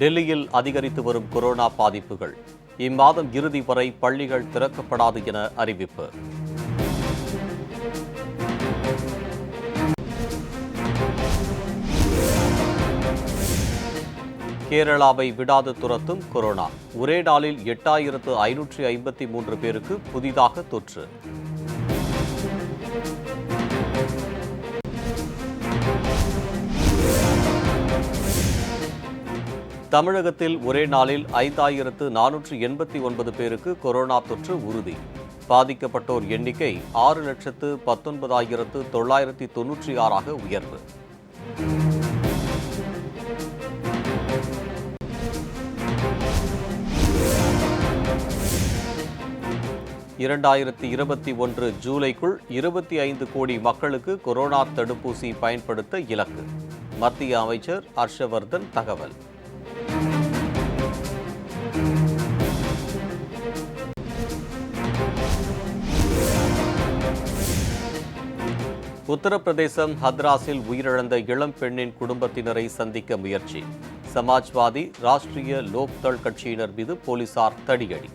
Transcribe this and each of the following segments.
டெல்லியில் அதிகரித்து வரும் கொரோனா பாதிப்புகள். இம்மாதம் இறுதி வரை பள்ளிகள் திறக்கப்படாது என அறிவிப்பு. கேரளாவை விடாது துரத்தும் கொரோனா. ஒரே நாளில் 8553 பேருக்கு புதிதாக தொற்று. தமிழகத்தில் ஒரே நாளில் 5489 பேருக்கு கொரோனா தொற்று உறுதி. பாதிக்கப்பட்டோர் எண்ணிக்கை 6,19,996 உயர்வு. (2021) ஜூலைக்குள் 25 கோடி மக்களுக்கு கொரோனா தடுப்பூசி பயன்படுத்த இலக்கு. மத்திய அமைச்சர் ஹர்ஷவர்தன் தகவல். உத்தரப்பிரதேசம் ஹத்ராஸில் உயிரிழந்த இளம் பெண்ணின் குடும்பத்தினரை சந்திக்க முயற்சி. சமாஜ்வாதி, ராஷ்டிரிய லோக்தள் கட்சியினர் மீது போலீசார் தடியடி.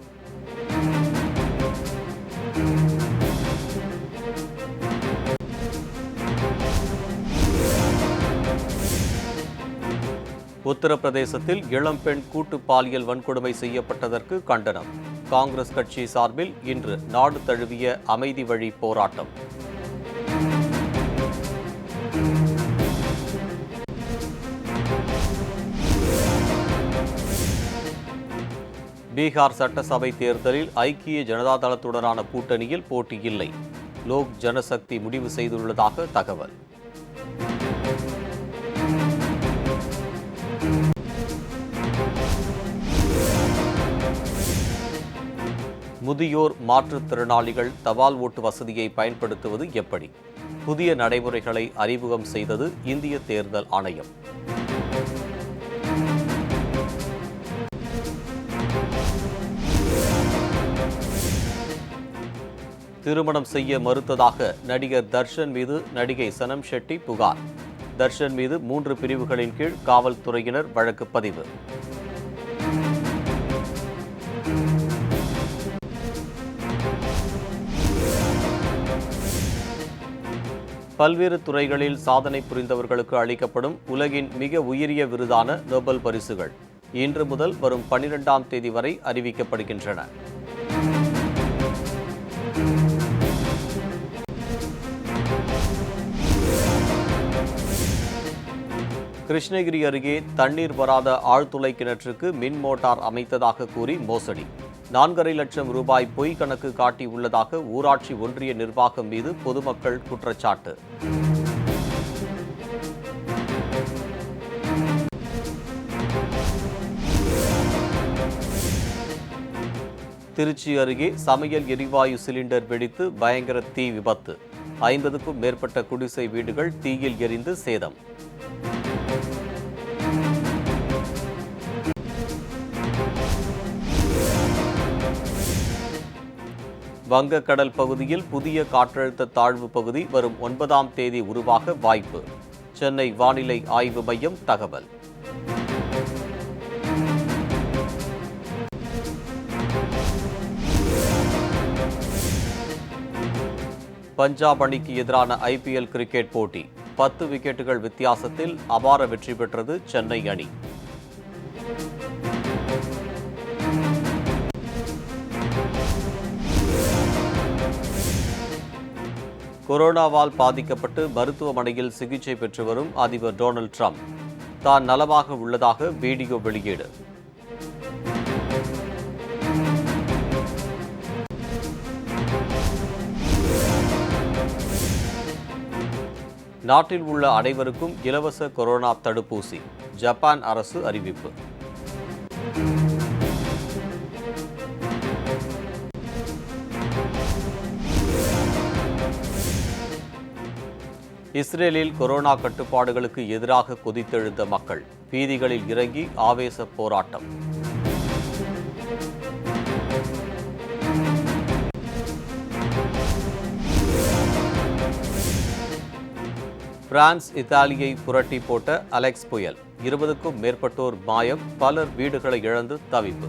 உத்தரப்பிரதேசத்தில் இளம்பெண் கூட்டு பாலியல் வன்கொடுமை செய்யப்பட்டதற்கு கண்டனம். காங்கிரஸ் கட்சி சார்பில் இன்று நாடு தழுவிய அமைதி வழி போராட்டம். பீகார் சட்டசபை தேர்தலில் ஐக்கிய ஜனதா தளத்துடனான கூட்டணியில் போட்டி இல்லை. லோக் ஜனசக்தி முடிவு செய்துள்ளதாக தகவல். முதியோர் மாற்றுத்திறனாளிகள் தபால் ஓட்டு வசதியை பயன்படுத்துவது எப்படி? புதிய நடைமுறைகளை அறிமுகம் செய்தது இந்திய தேர்தல் ஆணையம். திருமணம் செய்ய மறுத்ததாக நடிகர் தர்ஷன் மீது நடிகை சனம் ஷெட்டி புகார். தர்ஷன் மீது 3 பிரிவுகளின் கீழ் காவல்துறையினர் வழக்கு பதிவு. பல்வேறு துறைகளில் சாதனை புரிந்தவர்களுக்கு அளிக்கப்படும் உலகின் மிக உயரிய விருதான நோபல் பரிசுகள் இன்று முதல் வரும் 12ஆம் தேதி வரை அறிவிக்கப்படுகின்றன. கிருஷ்ணகிரி அருகே தண்ணீர் வராத ஆழ்துளை கிணற்றுக்கு மின் மோட்டார் அமைத்ததாக கூறி மோசடி. 4,5 லட்சம் ரூபாய் பொய் கணக்கு காட்டியுள்ளதாக ஊராட்சி ஒன்றிய நிர்வாகம் மீது பொதுமக்கள் குற்றச்சாட்டு. திருச்சி அருகே சமையல் எரிவாயு சிலிண்டர் வெடித்து பயங்கர தீ விபத்து. 50க்கும் மேற்பட்ட குடிசை வீடுகள் தீயில் எரிந்து சேதம். வங்கக்கடல் பகுதியில் புதிய காற்றழுத்த தாழ்வு பகுதி வரும் 9ஆம் தேதி உருவாக வாய்ப்பு. சென்னை வானிலை ஆய்வு மையம் தகவல். பஞ்சாப் அணிக்கு எதிரான IPL கிரிக்கெட் போட்டி 10 விக்கெட்டுகள் வித்தியாசத்தில் அபார வெற்றி பெற்றது சென்னை அணி. கொரோனாவால் பாதிக்கப்பட்டு மருத்துவமனையில் சிகிச்சை பெற்று வரும் அதிபர் டொனால்ட் ட்ரம்ப் தான் நலமாக உள்ளதாக வீடியோ வெளியீடு. நாட்டில் உள்ள அனைவருக்கும் இலவச கொரோனா தடுப்பூசி ஜப்பான் அரசு அறிவிப்பு. இஸ்ரேலில் கொரோனா கட்டுப்பாடுகளுக்கு எதிராக கொதித்தெழுந்த மக்கள் வீதிகளில் இறங்கி ஆவேச போராட்டம். பிரான்ஸ் இத்தாலியை புரட்டி போட்ட அலெக்ஸ் புயல் 20க்கும் மேற்பட்டோர் மாயம், பலர் வீடுகளை இழந்து தவிப்பு.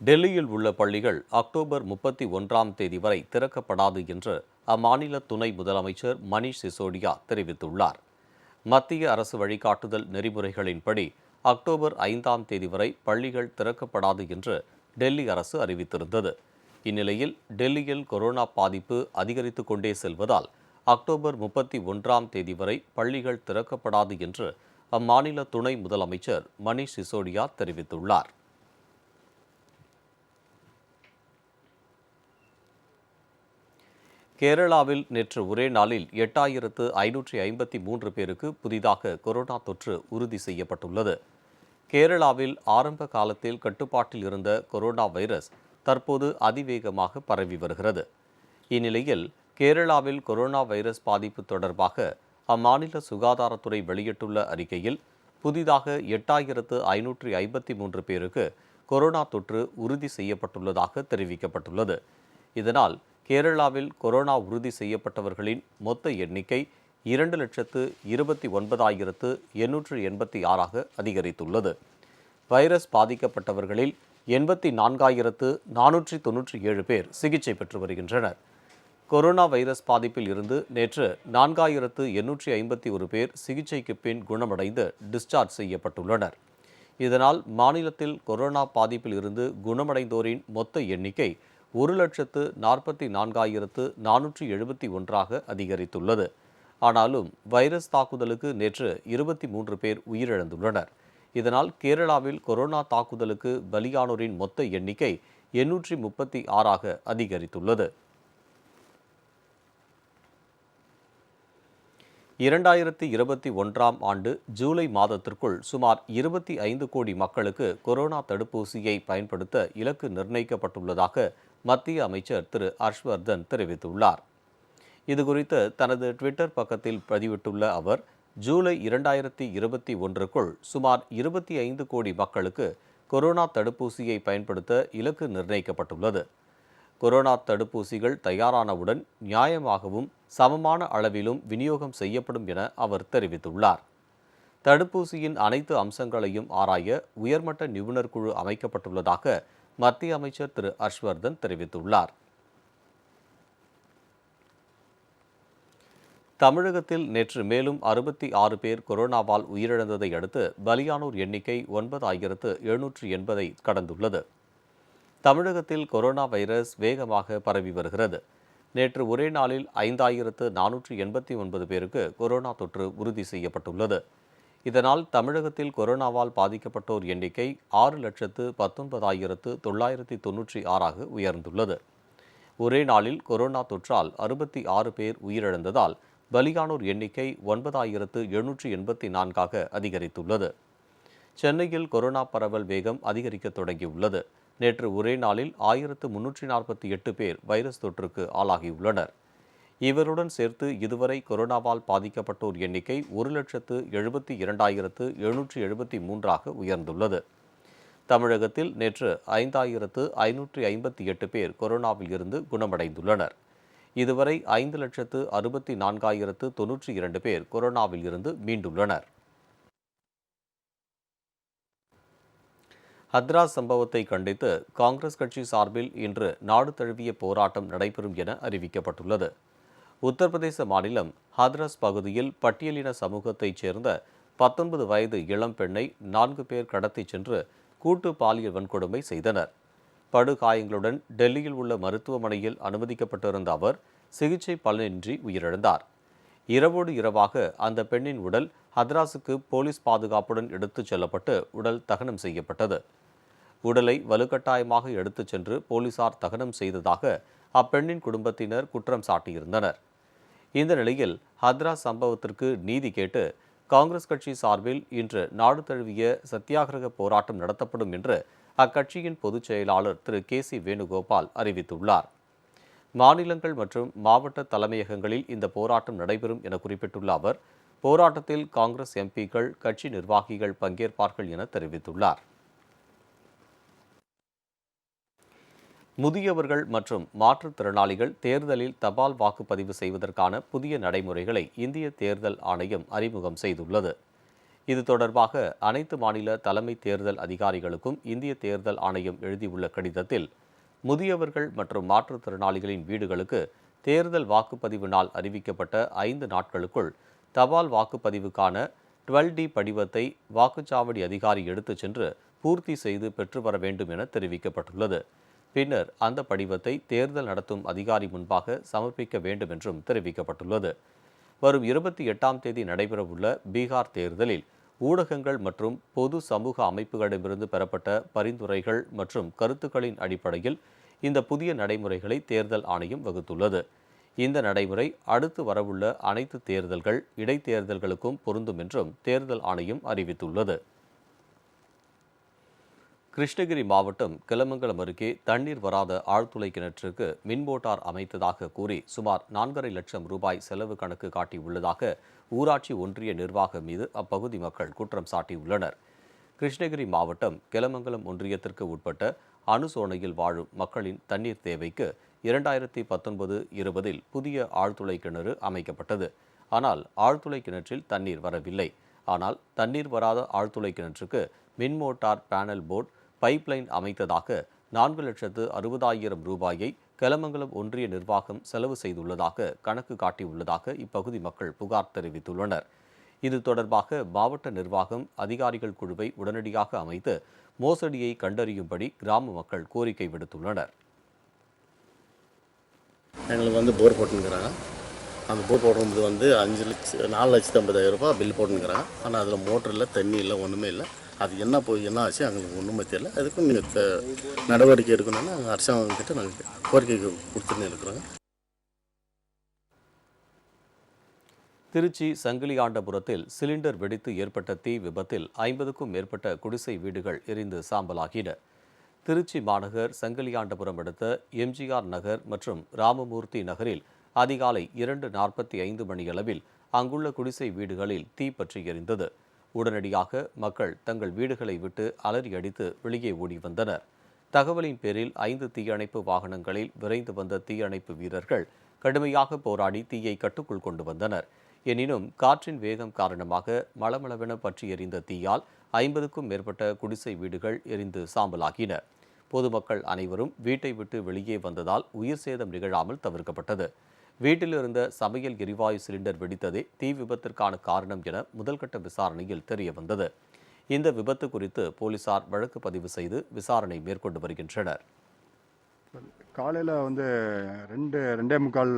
டெல்லியில் உள்ள பள்ளிகள் அக்டோபர் 31ஆம் தேதி வரை திறக்கப்படாது என்று அம்மாநில துணை முதலமைச்சர் மணீஷ் சிசோடியா தெரிவித்துள்ளார். மத்திய அரசு வழிகாட்டுதல் நெறிமுறைகளின்படி அக்டோபர் 5ஆம் தேதி வரை பள்ளிகள் திறக்கப்படாது என்று டெல்லி அரசு அறிவித்திருந்தது. இந்நிலையில் டெல்லியில் கொரோனா பாதிப்பு அதிகரித்துக் கொண்டே செல்வதால் அக்டோபர் 31ஆம் தேதி வரை பள்ளிகள் திறக்கப்படாது என்று அம்மாநில துணை முதலமைச்சர் மணீஷ் சிசோடியா தெரிவித்துள்ளார். கேரளாவில் நேற்று ஒரே நாளில் 8553 பேருக்கு புதிதாக கொரோனா தொற்று உறுதி செய்யப்பட்டுள்ளது. கேரளாவில் ஆரம்ப காலத்தில் கட்டுப்பாட்டில் இருந்த கொரோனா வைரஸ் தற்போது அதிவேகமாக பரவி வருகிறது. இந்நிலையில் கேரளாவில் கொரோனா வைரஸ் பாதிப்பு தொடர்பாக அம்மாநில சுகாதாரத்துறை வெளியிட்டுள்ள அறிக்கையில் புதிதாக 8553 பேருக்கு கொரோனா தொற்று உறுதி செய்யப்பட்டுள்ளதாக தெரிவிக்கப்பட்டுள்ளது. இதனால் கேரளாவில் கொரோனா உறுதி செய்யப்பட்டவர்களின் மொத்த எண்ணிக்கை 2,29,886 அதிகரித்துள்ளது. வைரஸ் பாதிக்கப்பட்டவர்களில் 84,497 பேர் சிகிச்சை பெற்று வருகின்றனர். கொரோனா வைரஸ் பாதிப்பில் இருந்து நேற்று 4,851 பேர் சிகிச்சைக்கு பின் குணமடைந்து டிஸ்சார்ஜ் செய்யப்பட்டுள்ளனர். இதனால் மாநிலத்தில் கொரோனா பாதிப்பில் இருந்து குணமடைந்தோரின் மொத்த எண்ணிக்கை 1,44,471 அதிகரித்துள்ளது. ஆனாலும் வைரஸ் தாக்குதலுக்கு நேற்று 23 பேர் உயிரிழந்துள்ளனர். இதனால் கேரளாவில் கொரோனா தாக்குதலுக்கு பலியானோரின் மொத்த எண்ணிக்கை 836 அதிகரித்துள்ளது. 2021ஆம் ஆண்டு ஜூலை மாதத்திற்குள் சுமார் 25 கோடி மக்களுக்கு கொரோனா தடுப்பூசியை பயன்படுத்த இலக்கு நிர்ணயிக்கப்பட்டுள்ளதாக மத்திய அமைச்சர் திரு ஹர்ஷ்வர்தன் தெரிவித்துள்ளார். இதுகுறித்து தனது ட்விட்டர் பக்கத்தில் பதிவிட்டுள்ள அவர், ஜூலை 2021க்குள் சுமார் 25 கோடி மக்களுக்கு கொரோனா தடுப்பூசியை பயன்படுத்த இலக்கு நிர்ணயிக்கப்பட்டுள்ளது. கொரோனா தடுப்பூசிகள் தயாரானவுடன் நியாயமாகவும் சமமான அளவிலும் விநியோகம் செய்யப்படும் என அவர் தெரிவித்துள்ளார். தடுப்பூசியின் அனைத்து அம்சங்களையும் ஆராய உயர்மட்ட நிபுணர் குழு அமைக்கப்பட்டுள்ளதாக மத்திய அமைச்சர் திரு ஹர்ஷ்வர்தன் தெரிவித்துள்ளார். தமிழகத்தில் நேற்று மேலும் 66 பேர் கொரோனாவால் உயிரிழந்ததை அடுத்து பலியானோர் எண்ணிக்கை 9,780 கடந்துள்ளது. தமிழகத்தில் கொரோனா வைரஸ் வேகமாக பரவி வருகிறது. நேற்று ஒரே நாளில் 5,489 பேருக்கு கொரோனா தொற்று உறுதி செய்யப்பட்டுள்ளது. இதனால் தமிழகத்தில் கொரோனாவால் பாதிக்கப்பட்டோர் எண்ணிக்கை 6,19,996 உயர்ந்துள்ளது. ஒரே நாளில் கொரோனா தொற்றால் 66 பேர் உயிரிழந்ததால் பலியானோர் எண்ணிக்கை 9,784 அதிகரித்துள்ளது. சென்னையில் கொரோனா பரவல் வேகம் அதிகரிக்க தொடங்கியுள்ளது. நேற்று ஒரே நாளில் 1,348 பேர் வைரஸ் தொற்றுக்கு ஆளாகியுள்ளனர். இவருடன் சேர்த்து இதுவரை கொரோனாவால் பாதிக்கப்பட்டோர் எண்ணிக்கை 1,72,773 உயர்ந்துள்ளது. தமிழகத்தில் நேற்று 5,558 பேர் கொரோனாவில் இருந்து குணமடைந்துள்ளனர். இதுவரை 5,64,092 பேர் கொரோனாவில் இருந்து மீண்டுள்ளனர். ஹத்ராஸ் சம்பவத்தை கண்டித்து காங்கிரஸ் கட்சி சார்பில் இன்று நாடு தழுவிய போராட்டம் நடைபெறும் என அறிவிக்கப்பட்டுள்ளது. உத்தரப்பிரதேச மாநிலம் ஹத்ராஸ் பகுதியில் பட்டியலின சமூகத்தைச் சேர்ந்த 19 வயது இளம் பெண்ணை 4 பேர் கடத்திச் சென்று கூட்டு பாலியல் வன்கொடுமை செய்தனர். படுகாயங்களுடன் டெல்லியில் உள்ள மருத்துவமனையில் அனுமதிக்கப்பட்டிருந்த அவர் சிகிச்சை பலனின்றி உயிரிழந்தார். இரவோடு இரவாக அந்த பெண்ணின் உடல் ஹத்ராஸுக்கு போலீஸ் பாதுகாப்புடன் எடுத்துச் செல்லப்பட்டு உடல் தகனம் செய்யப்பட்டது. உடலை வலுக்கட்டாயமாக எடுத்துச் சென்று போலீசார் தகனம் செய்ததாக அப்பெண்ணின் குடும்பத்தினர் குற்றம் சாட்டியிருந்தனர். இந்த நிலையில் ஹத்ராஸ் சம்பவத்திற்கு நீதி கேட்டு காங்கிரஸ் கட்சி சார்பில் இன்று நாடு தழுவிய சத்தியாகிரக போராட்டம் நடத்தப்படும் என்று அக்கட்சியின் பொதுச் செயலாளர் திரு கே.சி. வேணுகோபால் அறிவித்துள்ளார். மாநிலங்கள் மற்றும் மாவட்ட தலைமையகங்களில் இந்த போராட்டம் நடைபெறும் என குறிப்பிட்டுள்ள அவர், போராட்டத்தில் காங்கிரஸ் எம்பிக்கள், கட்சி நிர்வாகிகள் பங்கேற்பார்கள் என தெரிவித்துள்ளார். முதியவர்கள் மற்றும் மாற்றுத்திறனாளிகள் தேர்தலில் தபால் வாக்குப்பதிவு செய்வதற்கான புதிய நடைமுறைகளை இந்திய தேர்தல் ஆணையம் அறிமுகம் செய்துள்ளது. இது தொடர்பாக அனைத்து மாநில தலைமை தேர்தல் அதிகாரிகளுக்கும் இந்திய தேர்தல் ஆணையம் எழுதியுள்ள கடிதத்தில், முதியவர்கள் மற்றும் மாற்றுத்திறனாளிகளின் வீடுகளுக்கு தேர்தல் வாக்குப்பதிவு நாள் அறிவிக்கப்பட்ட 5 நாட்களுக்குள் தபால் வாக்குப்பதிவுக்கான 12D படிவத்தை வாக்குச்சாவடி அதிகாரி எடுத்துச் சென்று பூர்த்தி செய்து பெற்று வர வேண்டும் என தெரிவிக்கப்பட்டுள்ளது. பின்னர் அந்த படிவத்தை தேர்தல் நடத்தும் அதிகாரி முன்பாக சமர்ப்பிக்க வேண்டும் என்றும் தெரிவிக்கப்பட்டுள்ளது. வரும் 28ஆம் தேதி நடைபெறவுள்ள பீகார் தேர்தலில் ஊடகங்கள் மற்றும் பொது சமூக அமைப்புகளிடமிருந்து பெறப்பட்ட பரிந்துரைகள் மற்றும் கருத்துக்களின் அடிப்படையில் இந்த புதிய நடைமுறைகளை தேர்தல் ஆணையம் வகுத்துள்ளது. இந்த நடைமுறை அடுத்து வரவுள்ள அனைத்து தேர்தல்கள், இடைத்தேர்தல்களுக்கும் பொருந்தும் என்றும் தேர்தல் ஆணையம் அறிவித்துள்ளது. கிருஷ்ணகிரி மாவட்டம் கிளமங்கலம் அருகே தண்ணீர் வராத ஆழ்துளை கிணற்றுக்கு மின் மோட்டார் அமைத்ததாக கூறி சுமார் 4.5 லட்சம் ரூபாய் செலவு கணக்கு காட்டியுள்ளதாக ஊராட்சி ஒன்றிய நிர்வாகம் மீது அப்பகுதி மக்கள் குற்றம் சாட்டியுள்ளனர். கிருஷ்ணகிரி மாவட்டம் கிளமங்கலம் ஒன்றியத்திற்கு உட்பட்ட அனுசோனையில் வாழும் மக்களின் தண்ணீர் தேவைக்கு 2019-20 புதிய ஆழ்துளை கிணறு அமைக்கப்பட்டது. ஆனால் ஆழ்துளை கிணற்றில் தண்ணீர் வரவில்லை. ஆனால் தண்ணீர் வராத ஆழ்துளை கிணற்றுக்கு மின் மோட்டார் பேனல் போர்டு பைப்லைன் அமைத்ததாக 4,60,000 ரூபாயை கிளமங்கலம் ஒன்றிய நிர்வாகம் செலவு செய்துள்ளதாக கணக்கு காட்டியுள்ளதாக இப்பகுதி மக்கள் புகார் தெரிவித்துள்ளனர். இது தொடர்பாக மாவட்ட நிர்வாகம் அதிகாரிகள் குழுவை உடனடியாக அமைத்து மோசடியை கண்டறியும்படி கிராம மக்கள் கோரிக்கை விடுத்துள்ளனர். எங்களுக்கு போர் போட்டுங்கிறாங்க. அந்த போர் போடுறது 4,50,000 ரூபாய் பில் போட்டுங்கிறாங்க. ஆனால் அதில் மோட்டர் இல்லை, தண்ணி இல்லை, ஒன்றுமே இல்லை. அது என்ன ஆச்சு எங்களுக்கு ஒன்றுமே தெரியல. அதுக்கும் நீங்கள் நடவடிக்கை எடுக்கணும்னு அரசாங்கத்திட்ட நாங்கள் கோரிக்கை கொடுத்துன்னு இருக்கிறோங்க. திருச்சி சங்கிலியாண்டபுரத்தில் சிலிண்டர் வெடித்து ஏற்பட்ட தீ விபத்தில் 50க்கும் மேற்பட்ட குடிசை வீடுகள் எரிந்து சாம்பலாகின. திருச்சி மாநகர் சங்கிலியாண்டபுரம் அடுத்த எம்ஜிஆர் நகர் மற்றும் ராமமூர்த்தி நகரில் அதிகாலை 2:45 மணியளவில் அங்குள்ள குடிசை வீடுகளில் தீ பற்றி எரிந்தது. உடனடியாக மக்கள் தங்கள் வீடுகளை விட்டு அலறி அடித்து வெளியே ஓடி வந்தனர். தகவலின் பேரில் 5 தீயணைப்பு வாகனங்களில் விரைந்து வந்த தீயணைப்பு வீரர்கள் கடுமையாக போராடி தீயை கட்டுக்குள் கொண்டு வந்தனர். எனினும் காற்றின் வேகம் காரணமாக மளமளவென பற்றி எரிந்த தீயால் 50க்கும் மேற்பட்ட குடிசை வீடுகள் எரிந்து சாம்பலாகின. பொதுமக்கள் அனைவரும் வீட்டை விட்டு வெளியே வந்ததால் உயிர் சேதம் நிகழாமல் தவிர்க்கப்பட்டது. வீட்டில் இருந்த சமையல் எரிவாயு சிலிண்டர் வெடித்ததே தீ விபத்திற்கான காரணம் என முதல்கட்ட விசாரணையில் தெரிய வந்தது. இந்த விபத்து குறித்து போலீசார் வழக்கு பதிவு செய்து விசாரணை மேற்கொண்டு வருகின்றனர். காலையில் 2:45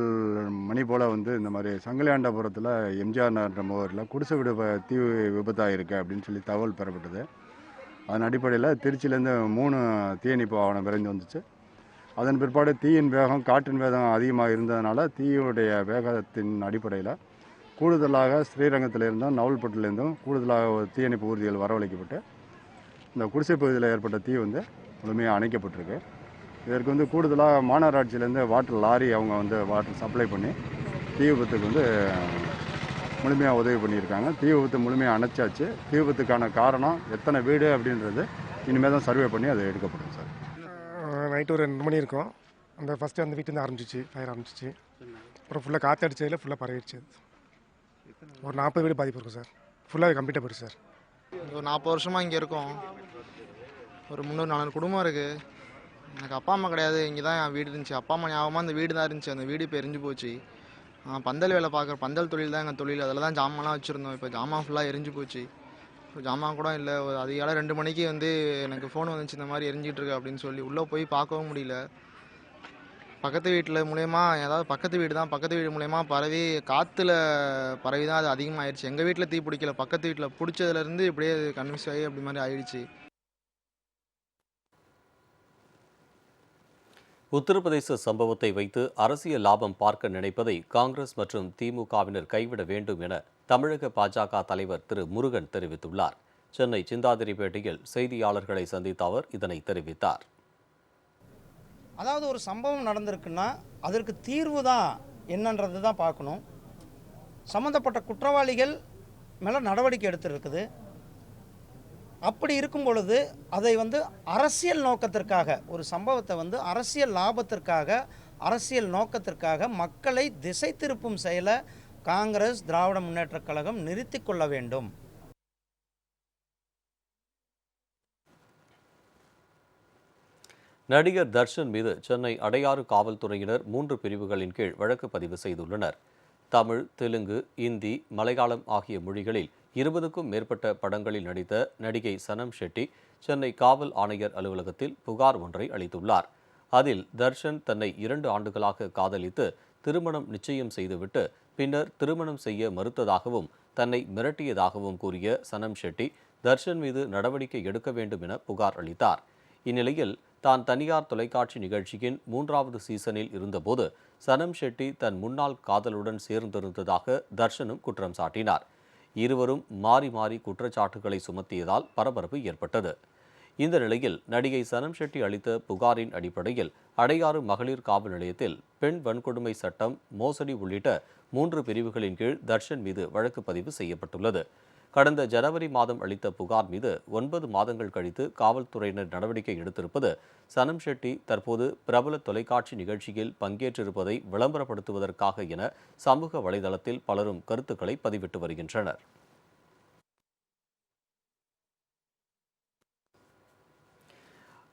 மணி போல் இந்த மாதிரி சங்கிலியாண்டபுரத்தில் எம்ஜிஆர் நகர் முகவரில் குடிசை வீடு தீ விபத்தாக இருக்குது அப்படின்னு சொல்லி தகவல் பெறப்பட்டது. அதன் அடிப்படையில் திருச்சியிலேருந்து 3 தீயணைப்பு வாகனம் விரைந்து வந்துச்சு. அதன் பிற்பாடு தீயின் வேகம், காற்றின் வேகம் அதிகமாக இருந்ததுனால தீயுடைய வேகத்தின் அடிப்படையில் கூடுதலாக ஸ்ரீரங்கத்திலிருந்தும் நவல்பட்டிலேருந்தும் கூடுதலாக தீயணைப்பு ஊர்திகள் வரவழைக்கப்பட்டு இந்த குடிசை பகுதியில் ஏற்பட்ட தீ முழுமையாக அணைக்கப்பட்டிருக்கு. இதற்கு கூடுதலாக மாநகராட்சியிலேருந்து வாட்டர் லாரி அவங்க வாட்டர் சப்ளை பண்ணி தீ விபத்துக்கு முழுமையாக உதவி பண்ணியிருக்காங்க. தீ விபத்து முழுமையாக அணைச்சாச்சு. தீ விபத்துக்கான காரணம் எத்தனை வீடு அப்படின்றது இனிமேல் தான் சர்வே பண்ணி அது எடுக்கப்படும் சார். நைட்டு ஒரு 2 மணி இருக்கும். ஃபஸ்ட்டு அந்த வீட்டிலேருந்து ஆரம்பிச்சிச்சு, ஃபயர் ஆரம்பிச்சிச்சு. அப்புறம் ஃபுல்லாக காற்று அடிச்சதில் ஃபுல்லாக பரவிடுச்சு. ஒரு 40 வீடு பாதிப்பு இருக்கும் சார். ஃபுல்லாக கம்ப்ளீட்டாக போயிடுச்சு சார். ஒரு 40 வருஷமாக இங்கே இருக்கோம். ஒரு 300-400 குடும்பம் இருக்குது. எனக்கு அப்பா அம்மா கிடையாது. இங்கே தான் என் வீடு இருந்துச்சு. அப்பா அம்மா ஞாபகமாக அந்த வீடு தான் இருந்துச்சு. அந்த வீடு இப்போ எரிஞ்சு போச்சு. பந்தல் வேலை பார்க்குற பந்தல் தொழில் தான் எங்கள் தொழில். அதில் தான் ஜாமான்லாம் வச்சுருந்தோம். இப்போ ஜாமான் ஃபுல்லாக எரிஞ்சு போச்சு. இப்போ ஜாமான் கூட இல்லை. அதிகாலை 2 மணிக்கு எனக்கு ஃபோன் வந்துச்சு, இந்த மாதிரி எரிஞ்சிட்டு இருக்கு அப்படின்னு சொல்லி. உள்ளே போய் பார்க்கவும் முடியல. பக்கத்து வீட்டில் மூலயமா, ஏதாவது பக்கத்து வீடு மூலயமா பரவி காற்றுல பரவி தான் அது அதிகமாகிடுச்சு. எங்கள் வீட்டில் தீ பிடிக்கல, பக்கத்து வீட்டில் பிடிச்சதுலேருந்து இப்படியே கன்வின்ஸ் ஆகி அப்படி மாதிரி ஆயிடுச்சு. உத்தரப்பிரதேச சம்பவத்தை வைத்து அரசியல் லாபம் பார்க்க நினைப்பதை காங்கிரஸ் மற்றும் திமுகவினர் கைவிட வேண்டும் என தமிழக பாஜக தலைவர் திரு முருகன் தெரிவித்துள்ளார். சென்னை சிந்தாதிரிப்பேட்டையில் செய்தியாளர்களை சந்தித்த அவர் இதனை தெரிவித்தார். அதாவது ஒரு சம்பவம் நடந்திருக்குன்னா அதற்கு தீர்வு தான் என்னன்றது தான் பார்க்கணும். சம்மந்தப்பட்ட குற்றவாளிகள் மேலே நடவடிக்கை எடுத்துருக்குது. அப்படி இருக்கும் பொழுது அதை வந்து அரசியல் நோக்கத்திற்காக ஒரு சம்பவத்தை வந்து அரசியல் லாபத்திற்காக அரசியல் நோக்கத்திற்காக மக்களை திசை திருப்பும் செயலை காங்கிரஸ் திராவிட முன்னேற்றக் கழகம் நிறுத்திக் கொள்ள வேண்டும். நடிகர் தர்ஷன் மீது சென்னை அடையாறு காவல்துறையினர் 3 பிரிவுகளின் கீழ் வழக்கு பதிவு செய்துள்ளனர். தமிழ், தெலுங்கு, இந்தி, மலையாளம் ஆகிய மொழிகளில் 20க்கும் மேற்பட்ட படங்களில் நடித்த நடிகை சனம் ஷெட்டி சென்னை காவல் ஆணையர் அலுவலகத்தில் புகார் ஒன்றை அளித்துள்ளார். அதில் தர்ஷன் தன்னை 2 ஆண்டுகளாக காதலித்து திருமணம் நிச்சயம் செய்துவிட்டு பின்னர் திருமணம் செய்ய மறுத்ததாகவும் தன்னை மிரட்டியதாகவும் கூறிய சனம் ஷெட்டி தர்ஷன் மீது நடவடிக்கை எடுக்க வேண்டும் என புகார் அளித்தார். இந்நிலையில் தான் தனியார் தொலைக்காட்சி நிகழ்ச்சியின் 3வது சீசனில் இருந்தபோது சனம் ஷெட்டி தன் முன்னாள் காதலுடன் சேர்ந்திருந்ததாக தர்ஷனும் குற்றம் சாட்டினார். இருவரும் மாறி மாறி குற்றச்சாட்டுகளை சுமத்தியதால் பரபரப்பு ஏற்பட்டது. இந்த நிலையில் நடிகை சனம் ஷெட்டி அளித்த புகாரின் அடிப்படையில் அடையாறு மகளிர் காவல் நிலையத்தில் பெண் வன்கொடுமை சட்டம், மோசடி உள்ளிட்ட 3 பிரிவுகளின் கீழ் தர்ஷன் மீது வழக்கு பதிவு செய்யப்பட்டுள்ளது. கடந்த ஜனவரி மாதம் அளித்த புகார் மீது 9 மாதங்கள் கழித்து காவல்துறையினர் நடவடிக்கை எடுத்திருப்பது சனம் ஷெட்டி தற்போது பிரபல தொலைக்காட்சி நிகழ்ச்சியில் பங்கேற்றிருப்பதை விளம்பரப்படுத்துவதற்காக என சமூக வலைதளத்தில் பலரும் கருத்துக்களை பதிவிட்டு வருகின்றனர்.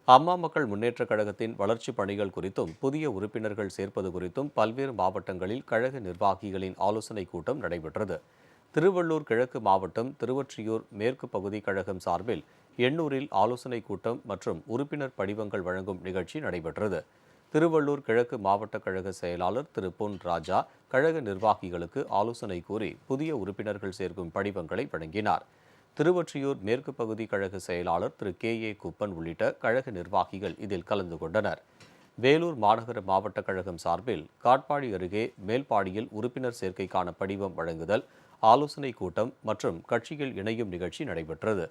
அம்மா மக்கள் முன்னேற்றக் கழகத்தின் வளர்ச்சிப் பணிகள் குறித்தும் புதிய உறுப்பினர்கள் சேர்ப்பது குறித்தும் பல்வேறு மாவட்டங்களில் கழக நிர்வாகிகளின் ஆலோசனைக் கூட்டம் நடைபெற்றது. திருவள்ளூர் கிழக்கு மாவட்டம் திருவொற்றியூர் மேற்கு பகுதி கழகம் சார்பில் எண்ணூரில் ஆலோசனைக் கூட்டம் மற்றும் உறுப்பினர் படிவங்கள் வழங்கும் நிகழ்ச்சி நடைபெற்றது. திருவள்ளூர் கிழக்கு மாவட்ட கழக செயலாளர் திரு பொன் ராஜா கழக நிர்வாகிகளுக்கு ஆலோசனை கூறி புதிய உறுப்பினர்கள் சேர்க்கும் படிவங்களை வழங்கினார். திருவொற்றியூர் மேற்கு பகுதி கழக செயலாளர் திரு கே.ஏ. குப்பன் உள்ளிட்ட கழக நிர்வாகிகள் இதில் கலந்து கொண்டனர். வேலூர் மாநகர மாவட்ட கழகம் சார்பில் காட்பாடி அருகே மேல்பாடியில் உறுப்பினர் சேர்க்கைக்கான படிவம் வழங்குதல், ஆலோசனை கூட்டம் மற்றும் கட்சியில் இணையும் நிகழ்ச்சி நடைபெற்றது.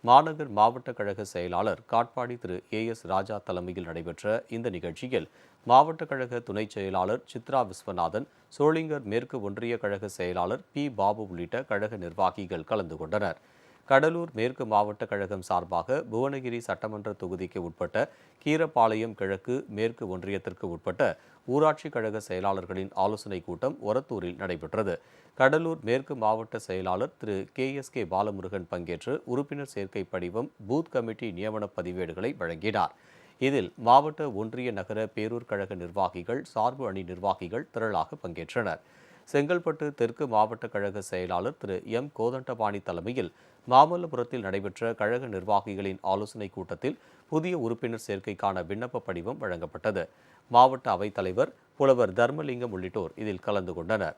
மாநகர் மாவட்ட கழக செயலாளர் காட்பாடி திரு ஏ.எஸ். ராஜா தலைமையில் நடைபெற்ற இந்த நிகழ்ச்சியில் மாவட்ட கழக துணை செயலாளர் சித்ரா விஸ்வநாதன், சோளிங்கர் மேற்கு ஒன்றிய கழக செயலாளர் பி. பாபு உள்ளிட்ட கழக நிர்வாகிகள் கலந்து கொண்டனர். கடலூர் மேற்கு மாவட்ட கழகம் சார்பாக புவனகிரி சட்டமன்ற தொகுதிக்கு உட்பட்ட கீரப்பாளையம் கிழக்கு மேற்கு ஒன்றியத்திற்கு உட்பட்ட ஊராட்சி கழக செயலாளர்களின் ஆலோசனைக் கூட்டம் ஒரத்தூரில் நடைபெற்றது. கடலூர் மேற்கு மாவட்ட செயலாளர் திரு கே.எஸ்.கே. பாலமுருகன் பங்கேற்று உறுப்பினர் சேர்க்கை படிவம், பூத் கமிட்டி நியமன பதிவேடுகளை வழங்கினார். இதில் மாவட்ட ஒன்றிய நகர பேரூர் கழக நிர்வாகிகள், சார்பு அணி நிர்வாகிகள் திரளாக பங்கேற்றனர். செங்கல்பட்டு தெற்கு மாவட்ட கழக செயலாளர் திரு எம். கோதண்டபாணி தலைமையில் மாமல்லபுரத்தில் நடைபெற்ற கழக நிர்வாகிகளின் ஆலோசனைக் கூட்டத்தில் புதிய உறுப்பினர் சேர்க்கைக்கான விண்ணப்ப படிவம் வழங்கப்பட்டது. மாவட்ட அவைத்தலைவர் புலவர் தர்மலிங்கம் உள்ளிட்டோர் இதில் கலந்து கொண்டனர்.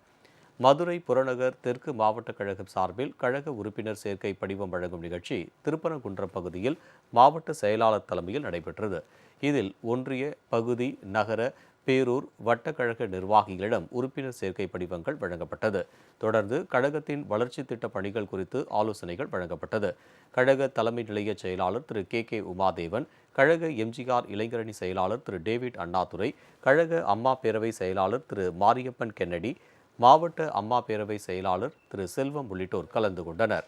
மதுரை புறநகர் தெற்கு மாவட்ட கழகம் சார்பில் கழக உறுப்பினர் சேர்க்கை படிவம் வழங்கும் நிகழ்ச்சி திருப்பரங்குன்றம் பகுதியில் மாவட்ட செயலாளர் தலைமையில் நடைபெற்றது. இதில் ஒன்றிய, பகுதி, நகர, பேரூர், வட்டக்கழக நிர்வாகிகளிடம் உறுப்பினர் சேர்க்கை படிவங்கள் வழங்கப்பட்டது. தொடர்ந்து கழகத்தின் வளர்ச்சி திட்ட பணிகள் குறித்து ஆலோசனைகள் வழங்கப்பட்டது. கழக தலைமை நிலைய செயலாளர் திரு கே. உமாதேவன், கழக எம்ஜிஆர் இளைஞரணி செயலாளர் திரு டேவிட் அண்ணாதுரை, கழக அம்மா பேரவை செயலாளர் திரு மாரியப்பன் கென்னடி, மாவட்ட அம்மா பேரவை செயலாளர் திரு செல்வம் உள்ளிட்டோர் கலந்து கொண்டனர்.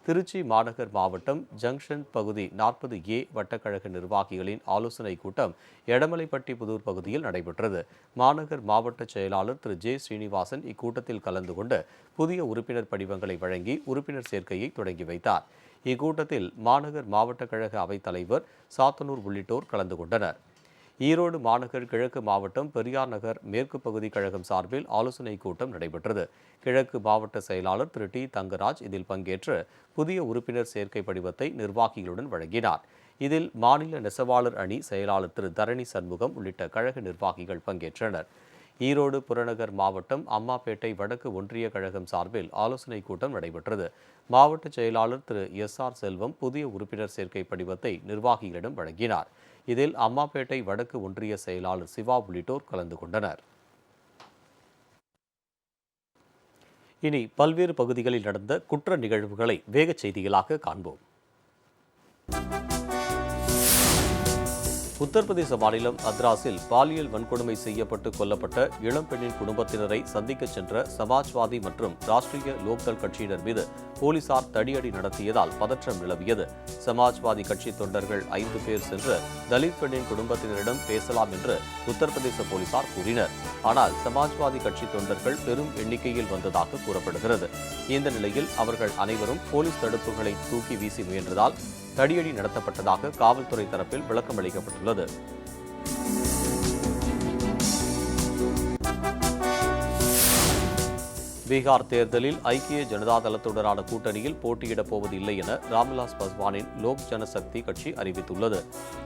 திருச்சி மாநகர் மாவட்டம் ஜங்ஷன் பகுதி 40A வட்டக்கழக நிர்வாகிகளின் ஆலோசனைக் கூட்டம் எடமலைப்பட்டி புதூர் பகுதியில் நடைபெற்றது. மாநகர் மாவட்ட செயலாளர் திரு ஜே. ஸ்ரீனிவாசன் இக்கூட்டத்தில் கலந்து கொண்டு புதிய உறுப்பினர் படிவங்களை வழங்கி உறுப்பினர் சேர்க்கையை தொடங்கி வைத்தார். இக்கூட்டத்தில் மாநகர் மாவட்ட கழக அவைத்தலைவர் சாத்தனூர் உள்ளிட்டோர் கலந்து கொண்டனர். ஈரோடு மாநகர் கிழக்கு மாவட்டம் பெரியார் நகர் மேற்கு பகுதி கழகம் சார்பில் ஆலோசனைக் கூட்டம் நடைபெற்றது. கிழக்கு மாவட்ட செயலாளர் திரு டி. தங்கராஜ் இதில் பங்கேற்று புதிய உறுப்பினர் சேர்க்கை படிவத்தை நிர்வாகிகளுடன் வழங்கினார். இதில் மாநில நெசவாளர் அணி செயலாளர் திரு தரணி சண்முகம் உள்ளிட்ட கழக நிர்வாகிகள் பங்கேற்றனர். ஈரோடு புறநகர் மாவட்டம் அம்மாப்பேட்டை வடக்கு ஒன்றிய கழகம் சார்பில் ஆலோசனைக் கூட்டம் நடைபெற்றது. மாவட்ட செயலாளர் திரு எஸ்.ஆர். செல்வம் புதிய உறுப்பினர் சேர்க்கை படிவத்தை நிர்வாகிகளிடம் வழங்கினார். இதில் அம்மாப்பேட்டை வடக்கு ஒன்றிய செயலாளர் சிவா உள்ளிட்டோர் கலந்து கொண்டனர். இனி பல்வேறு பகுதிகளில் நடந்த குற்ற நிகழ்வுகளை வேகச் செய்திகளாக காண்போம். உத்தரப்பிரதேச மாநிலம் அத்ராஸில் பாலியல் வன்கொடுமை செய்யப்பட்டு கொல்லப்பட்ட இளம்பெண்ணின் குடும்பத்தினரை சந்திக்க சென்ற சமாஜ்வாதி மற்றும் ராஷ்டிரிய லோக்தள் கட்சியினர் மீது போலீசார் தடியடி நடத்தியதால் பதற்றம் நிலவியது. சமாஜ்வாதி கட்சி தொண்டர்கள் 5 பேர் சென்று தலித் பெண்ணின் குடும்பத்தினரிடம் பேசலாம் என்று உத்தரப்பிரதேச போலீசார் கூறினர். ஆனால் சமாஜ்வாதி கட்சி தொண்டர்கள் பெரும் எண்ணிக்கையில் வந்ததாக கூறப்படுகிறது. இந்த நிலையில் அவர்கள் அனைவரும் போலீஸ் தடுப்புகளை தூக்கி வீசி முயன்றதால் தடியடி நடத்தப்பட்டதாக காவல்துறை தரப்பில் விளக்கம் அளிக்கப்பட்டுள்ளது. பீகார் தேர்தலில் ஐக்கிய ஜனதா தளத்துடனான கூட்டணியில் போட்டியிடப் போவதில்லை என ராம்விலாஸ் பாஸ்வானின் லோக் ஜனசக்தி கட்சி அறிவித்துள்ளது.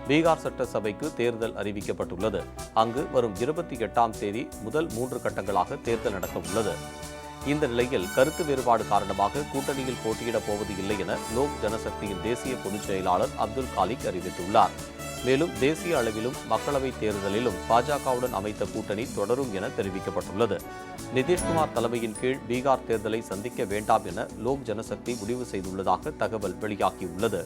பீகார் சட்டசபைக்கு தேர்தல் அறிவிக்கப்பட்டுள்ளது. அங்கு வரும் 28ஆம் தேதி முதல் 3 கட்டங்களாக தேர்தல் நடக்க உள்ளது. இந்த நிலையில் கருத்து வேறுபாடு காரணமாக கூட்டணியில் போட்டியிடப் போவது இல்லை என லோக் ஜனசக்தியின் தேசிய பொதுச் செயலாளர் அப்துல் காலிக் அறிவித்துள்ளார். மேலும் தேசிய அளவிலும் மக்களவைத் தேர்தலிலும் பாஜகவுடன் அமைத்த கூட்டணி தொடரும் என தெரிவிக்கப்பட்டுள்ளது. நிதிஷ்குமார் தலைமையின் கீழ் பீகார் தேர்தலை சந்திக்க வேண்டாம் என லோக் ஜனசக்தி முடிவு செய்துள்ளதாக தகவல் வெளியாகியுள்ளது.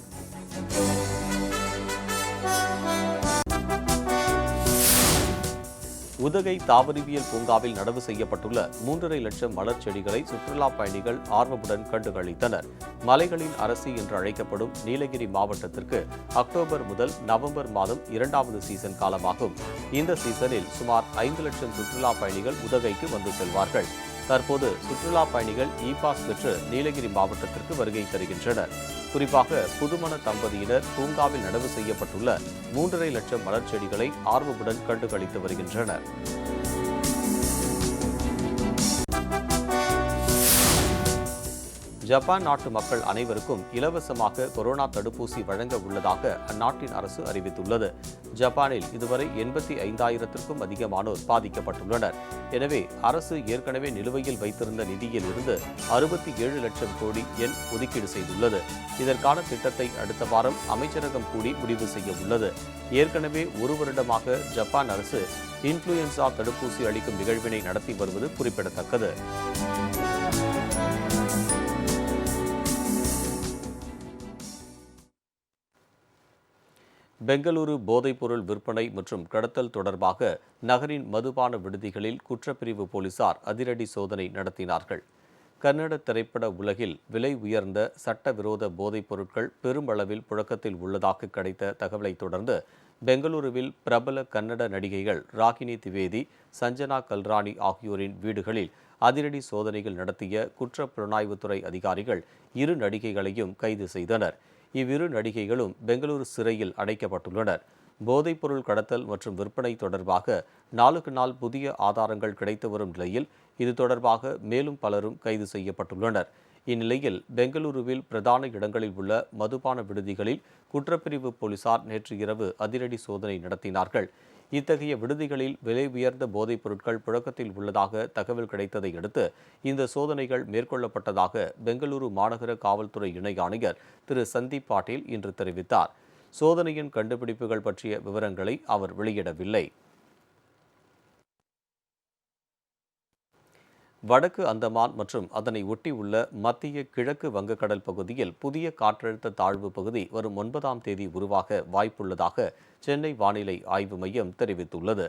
உதகை தாவரவியல் பூங்காவில் நடவு செய்யப்பட்டுள்ள 3.5 லட்சம் மலர் செடிகளை சுற்றுலா பயணிகள் ஆர்வமுடன் கண்டுகளித்தனர். மலைகளின் அரசி என்று அழைக்கப்படும் நீலகிரி மாவட்டத்திற்கு அக்டோபர் முதல் நவம்பர் மாதம் 2வது சீசன் காலமாகும். இந்த சீசனில் சுமார் 5 லட்சம் சுற்றுலா பயணிகள் உதகைக்கு வந்து செல்வார்கள். தற்போது சுற்றுலா பயணிகள் இ-பாஸ் பெற்று நீலகிரி மாவட்டத்திற்கு வருகை தருகின்றனர். குறிப்பாக புதுமண தம்பதியினர் பூங்காவில் நடவு செய்யப்பட்டுள்ள 3.5 லட்சம் மலர் செடிகளை ஆர்வமுடன் கண்டுகளித்து வருகின்றனர். ஜப்பான் நாட்டு மக்கள் அனைவருக்கும் இலவசமாக கொரோனா தடுப்பூசி வழங்க உள்ளதாக அந்நாட்டின் அரசு அறிவித்துள்ளது. ஜப்பானில் இதுவரை 85,000க்கும் அதிகமானோர் பாதிக்கப்பட்டுள்ளனர். எனவே அரசு ஏற்கனவே நிலுவையில் வைத்திருந்த நிதியில் இருந்து 67 லட்சம் கோடி யென் ஒதுக்கீடு செய்துள்ளது. இதற்கான திட்டத்தை அடுத்த வாரம் அமைச்சரகம் கூடி முடிவு செய்ய உள்ளது. ஏற்கனவே 1 வருடமாக ஜப்பான் அரசு இன்ஃப்ளூயன்சா தடுப்பூசி அளிக்கும் நிகழ்வினை நடத்தி வருவது குறிப்பிடத்தக்கது. பெங்களூரு போதைப்பொருள் விற்பனை மற்றும் கடத்தல் தொடர்பாக நகரின் மதுபான விடுதிகளில் குற்றப்பிரிவு போலீசார் அதிரடி சோதனை நடத்தினார்கள். கன்னட திரைப்பட உலகில் விலை உயர்ந்த சட்டவிரோத போதைப் பொருட்கள் பெருமளவில் புழக்கத்தில் உள்ளதாக கிடைத்த தகவலை தொடர்ந்து பெங்களூருவில் பிரபல கன்னட நடிகைகள் ராகினி திவேதி, சஞ்சனா கல்ராணி ஆகியோரின் வீடுகளில் அதிரடி சோதனைகள் நடத்திய குற்றப்புலனாய்வுத்துறை அதிகாரிகள் 2 நடிகைகளையும் கைது செய்தனர். இவ்விரு நடிகைகளும் பெங்களூரு சிறையில் அடைக்கப்பட்டுள்ளனர். போதைப்பொருள் கடத்தல் மற்றும் விற்பனை தொடர்பாக நாளுக்கு நாள் புதிய ஆதாரங்கள் கிடைத்து வரும் நிலையில் இது தொடர்பாக மேலும் பலரும் கைது செய்யப்பட்டுள்ளனர். இந்நிலையில் பெங்களூருவில் பிரதான இடங்களில் உள்ள மதுபான விடுதிகளில் குற்றப்பிரிவு போலீசார் நேற்று இரவு அதிரடி சோதனை நடத்தினார்கள். இத்தகைய விடுதிகளில் விலை உயர்ந்த போதைப் பொருட்கள் புழக்கத்தில் உள்ளதாக தகவல் கிடைத்ததை அடுத்து இந்த சோதனைகள் மேற்கொள்ளப்பட்டதாக பெங்களூரு மாநகர காவல்துறை இணை ஆணையர் திரு சந்தீப் பாட்டீல் இன்று தெரிவித்தார். சோதனையின் கண்டுபிடிப்புகள் பற்றிய விவரங்களை அவர் வெளியிடவில்லை. வடக்கு அந்தமான் மற்றும் அதனை ஒட்டியுள்ள மத்திய கிழக்கு வங்கக்கடல் பகுதியில் புதிய காற்றழுத்த தாழ்வு பகுதி வரும் 9ஆம் தேதி உருவாக வாய்ப்புள்ளதாக சென்னை வானிலை ஆய்வு மையம் தெரிவித்துள்ளது.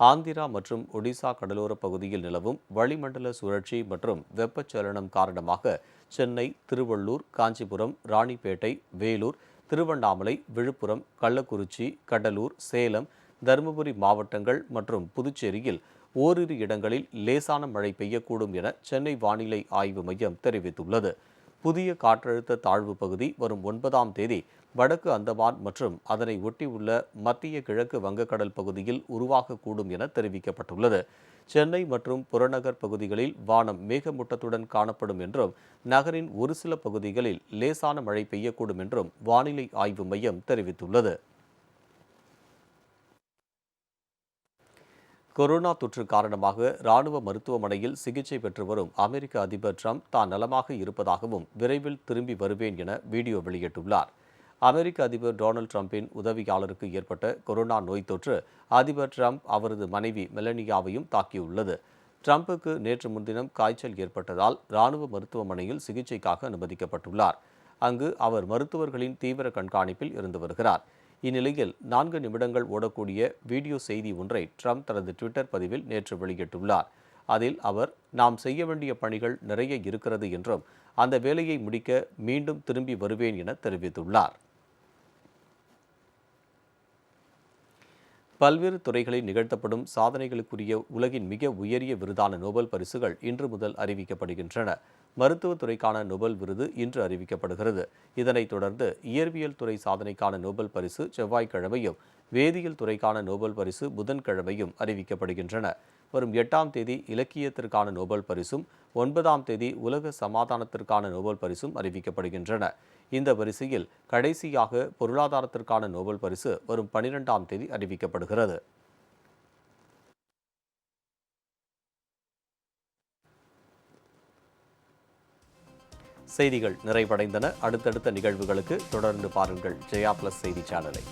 ஆந்திரா மற்றும் ஒடிசா கடலோர பகுதியில் நிலவும் வளிமண்டல சுழற்சி மற்றும் வெப்பச்சலனம் காரணமாக சென்னை, திருவள்ளூர், காஞ்சிபுரம், ராணிப்பேட்டை, வேலூர், திருவண்ணாமலை, விழுப்புரம், கள்ளக்குறிச்சி, கடலூர், சேலம், தருமபுரி மாவட்டங்கள் மற்றும் புதுச்சேரியில் ஓரிரு இடங்களில் லேசான மழை பெய்யக்கூடும் என சென்னை வானிலை ஆய்வு மையம் தெரிவித்துள்ளது. புதிய காற்றழுத்த தாழ்வு பகுதி வரும் 9ஆம் தேதி வடக்கு அந்தமான் மற்றும் அதனை ஒட்டியுள்ள மத்திய கிழக்கு வங்கக்கடல் பகுதியில் உருவாகக்கூடும் என தெரிவிக்கப்பட்டுள்ளது. சென்னை மற்றும் புறநகர் பகுதிகளில் வானம் மேகமூட்டத்துடன் காணப்படும் என்றும் நகரின் ஒரு சில பகுதிகளில் லேசான மழை பெய்யக்கூடும் என்றும் வானிலை ஆய்வு மையம் தெரிவித்துள்ளது. கொரோனா தொற்று காரணமாக ராணுவ மருத்துவமனையில் சிகிச்சை பெற்று வரும் அமெரிக்க அதிபர் ட்ரம்ப் தான் நலமாக இருப்பதாகவும் விரைவில் திரும்பி வருவேன் என வீடியோ வெளியிட்டுள்ளார். அமெரிக்க அதிபர் டொனால்டு டிரம்பின் உதவியாளருக்கு ஏற்பட்ட கொரோனா நோய் தொற்று அதிபர் ட்ரம்ப் அவரது மனைவி மெலனியாவையும் தாக்கியுள்ளது. ட்ரம்புக்கு நேற்று முன்தினம் காய்ச்சல் ஏற்பட்டதால் ராணுவ மருத்துவமனையில் சிகிச்சைக்காக அனுமதிக்கப்பட்டுள்ளார். அங்கு அவர் மருத்துவர்களின் தீவிர கண்காணிப்பில் இருந்து வருகிறார். இந்நிலையில் 4 நிமிடங்கள் ஓடக்கூடிய வீடியோ செய்தி ஒன்றை ட்ரம்ப் தனது ட்விட்டர் பதிவில் நேற்று வெளியிட்டுள்ளார். அதில் அவர் நாம் செய்ய வேண்டிய பணிகள் நிறைய இருக்கிறது என்றும் அந்த வேலையை முடிக்க மீண்டும் திரும்பி வருவேன் என தெரிவித்துள்ளார். பல்வேறு துறைகளில் நிகழ்த்தப்படும் சாதனைகளுக்குரிய உலகின் மிக உயரிய விருதான நோபல் பரிசுகள் இன்று முதல் அறிவிக்கப்படுகின்றன. மருத்துவத்துறைக்கான நோபல் விருது இன்று அறிவிக்கப்படுகிறது. இதனைத் தொடர்ந்து இயற்பியல் துறை சாதனைக்கான நோபல் பரிசு செவ்வாய்க்கிழமையும், வேதியியல் துறைக்கான நோபல் பரிசு புதன்கிழமையும் அறிவிக்கப்படுகின்றன. வரும் 8ஆம் தேதி இலக்கியத்திற்கான நோபல் பரிசும் 9ஆம் தேதி உலக சமாதானத்திற்கான நோபல் பரிசும் அறிவிக்கப்படுகின்றன. இந்த வரிசையில் கடைசியாக பொருளாதாரத்திற்கான நோபல் பரிசு வரும் 12ஆம் தேதி அறிவிக்கப்படுகிறது. செய்திகள் நிறைவடைந்தன. அடுத்தடுத்த நிகழ்வுகளுக்கு தொடர்ந்து பாருங்கள் ஜெயா பிளஸ் செய்தி சேனலை.